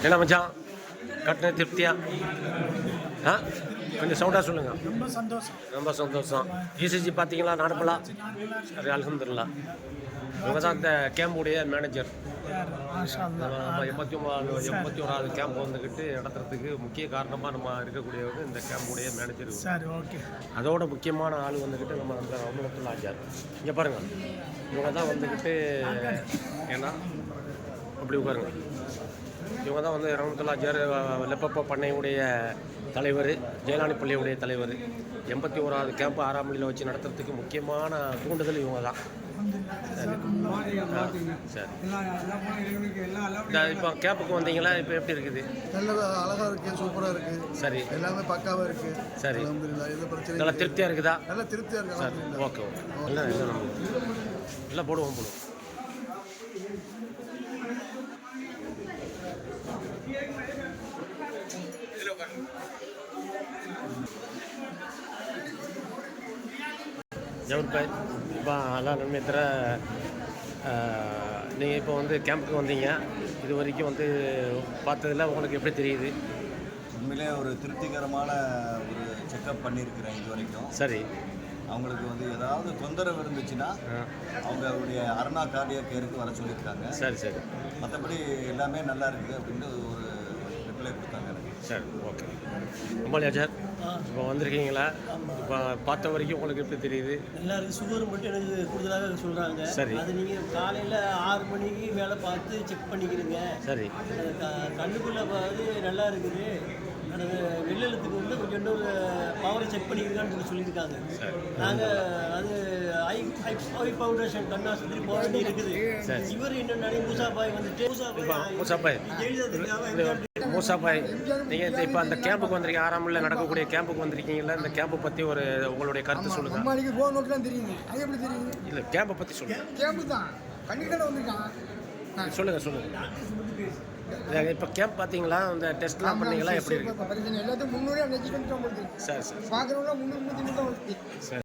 என்ன மச்சான் கட்டின திருப்தியா? ஆ கொஞ்சம் சவுண்டாக சொல்லுங்கள். ரொம்ப சந்தோஷம். இசிஜி பார்த்தீங்களா? நார்மலா? சரி, அல்ஹம்துலில்லாஹ். இவங்க தான் இந்த கேம்புடைய மேனேஜர். 81வது கேம்ப் வந்துக்கிட்டு நடத்துறதுக்கு முக்கிய காரணமாக நம்ம இருக்கக்கூடியவங்க இந்த கேம்புடைய மேனேஜர். சரி, ஓகே. அதோட முக்கியமான ஆள் வந்துக்கிட்டு நம்ம அந்த ரவுண்டத்துல் ஆஜார். இங்கே பாருங்கள், இவங்க தான் வந்துக்கிட்டு ஏன்னா அப்படி உட்காருங்க. இவங்க தான் வந்து ரவுண்டத்துல் ஆஜார் லெப்பப்ப பண்ணையுடைய தலைவர், ஜெயலானி பள்ளியுடைய தலைவர். 81வது கேம்ப் 6ஆம் மணியில் வச்சு நடத்துறதுக்கு முக்கியமான தூண்டுதல் இவங்க தான். சரி, இப்போ கேம்புக்கு வந்தீங்களா? இப்போ எப்படி இருக்குது? நல்ல அழகாக இருக்குது, சூப்பராக இருக்குது. சரி, எல்லாமே பக்காவாக இருக்குது. சரி, எந்த பிரச்சனையும் நல்லா திருப்தியாக இருக்குதா? நல்லா திருப்தியாக இருக்குது. சரி, ஓகே ஓகே. எல்லாம் போடுவோம். ஜவுர்பாய் இப்போ எல்லாம் நன்மையத்திர நீங்கள் இப்போ வந்து கேம்புக்கு வந்தீங்க. இது வரைக்கும் வந்து பார்த்ததில் உங்களுக்கு எப்படி தெரியுது? உண்மையிலே ஒரு திருப்திகரமான ஒரு செக்கப் பண்ணியிருக்கிறேன் இது வரைக்கும். சரி, அவங்களுக்கு வந்து ஏதாவது தொந்தரவு இருந்துச்சுன்னா அவங்களுடைய அருணா கார்டியாக் கேருக்கு வர சொல்லியிருக்காங்க. சரி சரி, மற்றபடி எல்லாமே நல்லா இருக்குது அப்படின்னு ஒரு ரிப்ளை கொடுத்தாங்க எனக்கு. சரி, ஓகே. ரொம்ப சார், இப்போ வந்திருக்கீங்களா? இப்போ பார்த்த வரைக்கும் உங்களுக்கு எப்படி தெரியுது? எல்லாருக்கும் சுகர் மட்டும் எனக்கு கூடுதலாக சொல்கிறாங்க. சரி, அது நீங்கள் காலையில் 6 மணிக்கு வேலை பார்த்து செக் பண்ணிக்கிறீங்க. சரி, கண்ணுக்குள்ளே பார்த்து நல்லா இருக்குது. அது வெள்ளெழுத்துக்கு வந்து கொஞ்சம் பவரை செக் பண்ணிக்கிறீங்கன்னு சொல்லியிருக்காங்க. நாங்கள் அது ஐ ஃபவுண்டேஷன் கண்ணாஸ்பத்திரி போக வேண்டி இருக்குது. இவர் என்னென்னா மூசாபாய் வந்துட்டு மூசாபாய் நீங்கள் இப்போ அந்த கேம்புக்கு வந்திருக்கீங்க, 6ஆம் மணியில் நடக்கக்கூடிய கேம்புக்கு வந்திருக்கீங்களா? இந்த கேம்பை பற்றி ஒரு உங்களுடைய கருத்து சொல்லுங்கள். அம்மாளிக்கு ஃபோன் நோட்டு தான் தெரியுது. அது எப்படி தெரியுது? இல்லை, கேம்பை பற்றி சொல்லுங்கள். கேம்பு தான் கண்டிப்பாக வந்திருக்கான். சொல்லுங்கள். இப்போ கேம்ப் பார்த்தீங்களா? இந்த டெஸ்ட்லாம் பண்ணீங்களா? எப்படி இருக்கு? எல்லாத்தையும் 300 நெச்சு பண்ணிட்டு சரி சரி, பார்க்குறவங்க 300 தான். சரி.